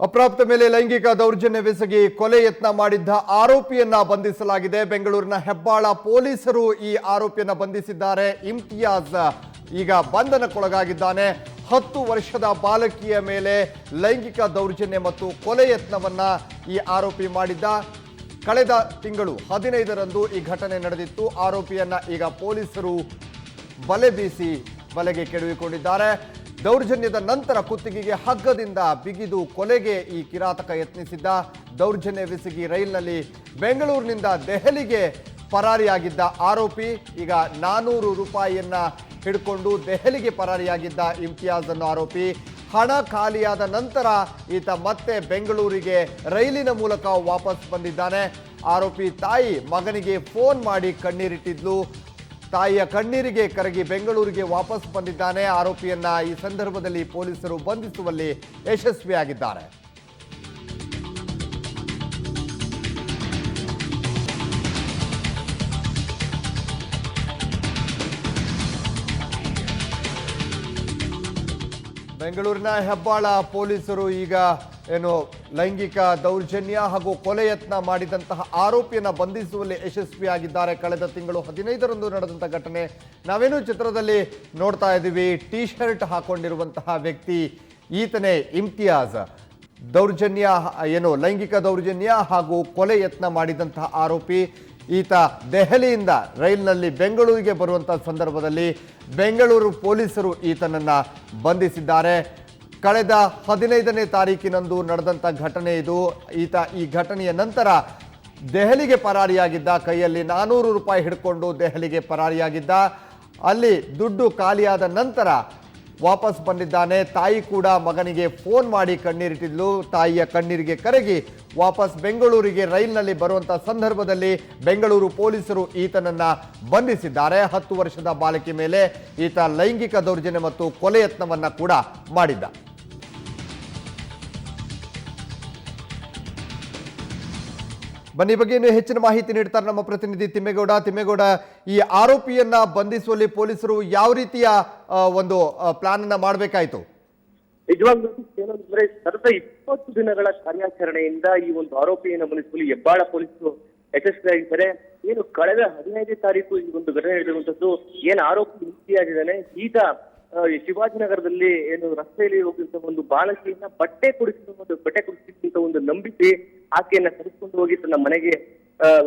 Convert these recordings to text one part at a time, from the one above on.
ಅಪ್ರಾಪ್ತ ಮೇಲೆ ಲೈಂಗಿಕ ದೌರ್ಜನ್ಯವೆಸಗಿ ಕೊಲೆ ಯತ್ನ ಮಾಡಿದ್ದ ಆರೋಪಿಯನ್ನ ಬಂಧಿಸಲಾಗಿದೆ. ಬೆಂಗಳೂರಿನ ಹೆಬ್ಬಾಳ ಪೊಲೀಸರು ಈ ಆರೋಪಿಯನ್ನ ಬಂಧಿಸಿದ್ದಾರೆ. ಇಮ್ತಿಯಾಜ್ ಈಗ ಬಂಧನಕ್ಕೊಳಗಾಗಿದ್ದಾನೆ. 10 ವರ್ಷದ ಬಾಲಕಿಯ ಮೇಲೆ ಲೈಂಗಿಕ ದೌರ್ಜನ್ಯ ಮತ್ತು ಕೊಲೆ ಯತ್ನವನ್ನ ಈ ಆರೋಪಿ ಮಾಡಿದ್ದ. ಕಳೆದ ತಿಂಗಳು 15ರಂದು ಈ ಘಟನೆ ನಡೆದಿತ್ತು. ಆರೋಪಿಯನ್ನ ಈಗ ಪೊಲೀಸರು ಬಲೆ ಬೀಸಿ ಬಲೆಗೆ ಕೆಡವಿಕೊಂಡಿದ್ದಾರೆ. ದೌರ್ಜನ್ಯದ ನಂತರ ಕುತ್ತಿಗೆಗೆ ಹಗ್ಗದಿಂದ ಬಿಗಿದು ಕೊಲೆಗೆ ಈ ಕಿರಾತಕ ಯತ್ನಿಸಿದ್ದ. ದೌರ್ಜನ್ಯವೆಸಗಿ ರೈಲಿನಲ್ಲಿ ಬೆಂಗಳೂರಿನಿಂದ ದೆಹಲಿಗೆ ಪರಾರಿಯಾಗಿದ್ದ ಆರೋಪಿ ಈಗ 400 ರೂಪಾಯಿಯನ್ನ ಹಿಡ್ಕೊಂಡು ದೆಹಲಿಗೆ ಪರಾರಿಯಾಗಿದ್ದ ಇಮ್ತಿಯಾಜ್ ಅನ್ನೋ ಆರೋಪಿ. ಹಣ ಖಾಲಿಯಾದ ನಂತರ ಈತ ಮತ್ತೆ ಬೆಂಗಳೂರಿಗೆ ರೈಲಿನ ಮೂಲಕ ವಾಪಸ್ ಬಂದಿದ್ದಾನೆ. ಆರೋಪಿ ತಾಯಿ ಮಗನಿಗೆ ಫೋನ್ ಮಾಡಿ ಕಣ್ಣೀರಿಟ್ಟಿದ್ಲು. ತಾಯಿಯ ಕಣ್ಣೀರಿಗೆ ಕರಗಿ ಬೆಂಗಳೂರಿಗೆ ವಾಪಸ್ ಬಂದಿದ್ದಾನೆ. ಆರೋಪಿಯನ್ನ ಈ ಸಂದರ್ಭದಲ್ಲಿ ಪೊಲೀಸರು ಬಂಧಿಸುವಲ್ಲಿ ಯಶಸ್ವಿಯಾಗಿದ್ದಾರೆ. ಬೆಂಗಳೂರಿನ ಹೆಬ್ಬಾಳ ಪೊಲೀಸರು ಈಗ ಲೈಂಗಿಕ ದೌರ್ಜನ್ಯ ಹಾಗೂ ಕೊಲೆ ಯತ್ನ ಮಾಡಿದಂತಹ ಆರೋಪಿಯನ್ನ ಬಂಧಿಸುವಲ್ಲಿ ಯಶಸ್ವಿಯಾಗಿದ್ದಾರೆ. ಕಳೆದ ತಿಂಗಳು 15ರಂದು ನಡೆದಂಥ ಘಟನೆ ನಾವೇನು ಚಿತ್ರದಲ್ಲಿ ನೋಡ್ತಾ ಇದ್ದೀವಿ. ಟಿ ಶರ್ಟ್ ಹಾಕೊಂಡಿರುವಂತಹ ವ್ಯಕ್ತಿ ಈತನೇ ಇಮ್ತಿಯಾಜ್. ಲೈಂಗಿಕ ದೌರ್ಜನ್ಯ ಹಾಗೂ ಕೊಲೆ ಯತ್ನ ಮಾಡಿದಂತಹ ಆರೋಪಿ. ಈತ ದೆಹಲಿಯಿಂದ ರೈಲಿನಲ್ಲಿ ಬೆಂಗಳೂರಿಗೆ ಬರುವಂತಹ ಸಂದರ್ಭದಲ್ಲಿ ಬೆಂಗಳೂರು ಪೊಲೀಸರು ಈತನನ್ನ ಬಂಧಿಸಿದ್ದಾರೆ. ಕಳೆದ 15ನೇ ತಾರೀಕಿನಂದು ನಡೆದಂಥ ಘಟನೆ ಇದು. ಈತ ಈ ಘಟನೆಯ ನಂತರ ದೆಹಲಿಗೆ ಪರಾರಿಯಾಗಿದ್ದ. ಕೈಯಲ್ಲಿ 400 ರೂಪಾಯಿ ಹಿಡ್ಕೊಂಡು ದೆಹಲಿಗೆ ಪರಾರಿಯಾಗಿದ್ದ. ಅಲ್ಲಿ ದುಡ್ಡು ಖಾಲಿಯಾದ ನಂತರ ವಾಪಸ್ ಬಂದಿದ್ದಾನೆ. ತಾಯಿ ಕೂಡ ಮಗನಿಗೆ ಫೋನ್ ಮಾಡಿ ಕಣ್ಣೀರಿಟ್ಟಿದ್ಲು. ತಾಯಿಯ ಕಣ್ಣೀರಿಗೆ ಕರಗಿ ವಾಪಸ್ ಬೆಂಗಳೂರಿಗೆ ರೈಲಿನಲ್ಲಿ ಬರುವಂಥ ಸಂದರ್ಭದಲ್ಲಿ ಬೆಂಗಳೂರು ಪೊಲೀಸರು ಈತನನ್ನ ಬಂಧಿಸಿದ್ದಾರೆ. 10 ವರ್ಷದ ಬಾಲಕಿ ಮೇಲೆ ಈತ ಲೈಂಗಿಕ ದೌರ್ಜನ್ಯ ಮತ್ತು ಕೊಲೆ ಯತ್ನವನ್ನ ಕೂಡ ಮಾಡಿದ್ದ. ಬನ್ನಿ ಬಗ್ಗೆ ಇನ್ನೂ ಹೆಚ್ಚಿನ ಮಾಹಿತಿ ನೀಡ್ತಾರೆ ನಮ್ಮ ಪ್ರತಿನಿಧಿ ತಿಮ್ಮೇಗೌಡ. ಈ ಆರೋಪಿಯನ್ನ ಬಂಧಿಸುವಲ್ಲಿ ಪೊಲೀಸರು ಯಾವ ರೀತಿಯ ಒಂದು ಪ್ಲಾನ್ ಅನ್ನ ಮಾಡಬೇಕಾಯಿತು? ನಿಜವಾಗ್ಲೂ ಏನಂದ್ರೆ ಸತತ 20 ದಿನಗಳ ಕಾರ್ಯಾಚರಣೆಯಿಂದ ಈ ಒಂದು ಆರೋಪಿಯನ್ನು ಬಂಧಿಸುವಲ್ಲಿ ಹೆಬ್ಬಾಳ ಪೊಲೀಸರು ಯಶಸ್ವಿಯಾಗಿದ್ದಾರೆ. ಏನು ಕಳೆದ 15ನೇ ತಾರೀಕು ಈ ಒಂದು ಘಟನೆ ನಡೆದಿರುವಂತದ್ದು. ಏನು ಆರೋಪಿ ಮುಕ್ತಿಯಾಗಿದ್ದಾನೆ. ಈತ ಶಿವಾಜಿನಗರದಲ್ಲಿ ರಸ್ತೆಯಲ್ಲಿ ಹೋಗಿದ್ದ ಒಂದು ಬಾಲಕಿಯನ್ನ ಬಟ್ಟೆ ಕುಡಿಸಿದಂತ ಒಂದು ನಂಬಿಸಿ ಆಕೆಯನ್ನ ಕರೆದುಕೊಂಡು ಹೋಗಿ ತನ್ನ ಮನೆಗೆ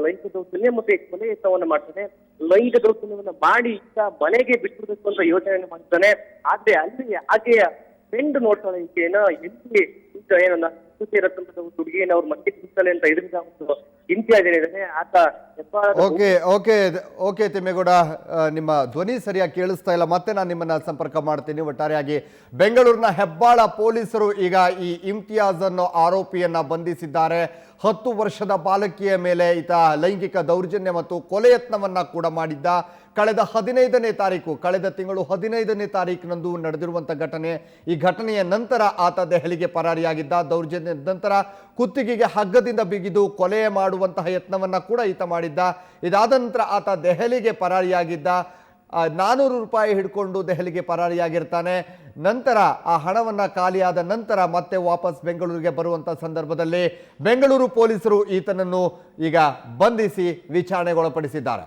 ಲೈಂಗಿಕ ದೌರ್ಜನ್ಯ ಮತ್ತೆ ಕೊಲೆ ಯತ್ನವನ್ನ ಮಾಡ್ತಾನೆ. ಲೈಂಗಿಕ ದೌರ್ಜನ್ಯವನ್ನ ಮಾಡಿ ಈತ ಮನೆಗೆ ಬಿಟ್ಟುಬಿಡಬೇಕು ಅಂತ ಯೋಚನೆಯನ್ನು ಮಾಡ್ತಾನೆ. ಆದ್ರೆ ಅಲ್ಲಿ ಆಕೆಯ ಫ್ರೆಂಡ್ ನೋಡ್ತಾಳೆ ಈಕೆಯನ್ನ. ಎಲ್ಲಿ ಈಗ ಏನನ್ನ ಇರತಕ್ಕಂಥ ಹುಡುಗಿಯನ್ನು ಅವ್ರ ಮನೆಗೆ ಬಿಡ್ತಾಳೆ ಅಂತ ಇದರಿಂದ ಒಂದು ಇಮ್ತಿಯಾಜ್ ಏನಿದ್ದಾನೆ ಆತ ಓಕೆ ತಿಮ್ಮೇಗೌಡ, ನಿಮ್ಮ ಧ್ವನಿ ಸರಿಯಾಗಿ ಕೇಳಿಸ್ತಾ ಇಲ್ಲ. ಮತ್ತೆ ನಾನು ನಿಮ್ಮನ್ನ ಸಂಪರ್ಕ ಮಾಡ್ತೀನಿ. ಒಟ್ಟಾರೆಯಾಗಿ ಬೆಂಗಳೂರಿನ ಹೆಬ್ಬಾಳ ಪೊಲೀಸರು ಈಗ ಈ ಇಮ್ತಿಯಾಜ್ ಅನ್ನೋ ಆರೋಪಿಯನ್ನ ಬಂಧಿಸಿದ್ದಾರೆ. 10 ವರ್ಷದ ಬಾಲಕಿಯ ಮೇಲೆ ಈತ ಲೈಂಗಿಕ ದೌರ್ಜನ್ಯ ಮತ್ತು ಕೊಲೆ ಯತ್ನವನ್ನ ಕೂಡ ಮಾಡಿದ್ದ. ಕಳೆದ 15ನೇ ತಾರೀಕು, ಕಳೆದ ತಿಂಗಳು 15ನೇ ತಾರೀಕಿನಂದು ನಡೆದಿರುವಂಥ ಘಟನೆ. ಈ ಘಟನೆಯ ನಂತರ ಆತ ದೆಹಲಿಗೆ ಪರಾರಿಯಾಗಿದ್ದ. ದೌರ್ಜನ್ಯದ ನಂತರ ಕುತ್ತಿಗೆಗೆ ಹಗ್ಗದಿಂದ ಬಿಗಿದು ಕೊಲೆ ಮಾಡುವಂತಹ ಯತ್ನವನ್ನ ಕೂಡ ಈತ ಮಾಡಿದ್ದ. ಇದಾದ ನಂತರ ಆತ ದೆಹಲಿಗೆ ಪರಾರಿಯಾಗಿದ್ದ. 400 ರೂಪಾಯಿ ಹಿಡ್ಕೊಂಡು ದೆಹಲಿಗೆ ಪರಾರಿಯಾಗಿರ್ತಾನೆ. ನಂತರ ಆ ಹಣವನ್ನ ಖಾಲಿಯಾದ ನಂತರ ಮತ್ತೆ ವಾಪಸ್ ಬೆಂಗಳೂರಿಗೆ ಬರುವಂಥ ಸಂದರ್ಭದಲ್ಲಿ ಬೆಂಗಳೂರು ಪೊಲೀಸರು ಈತನನ್ನು ಈಗ ಬಂಧಿಸಿ ವಿಚಾರಣೆಗೊಳಪಡಿಸಿದ್ದಾರೆ.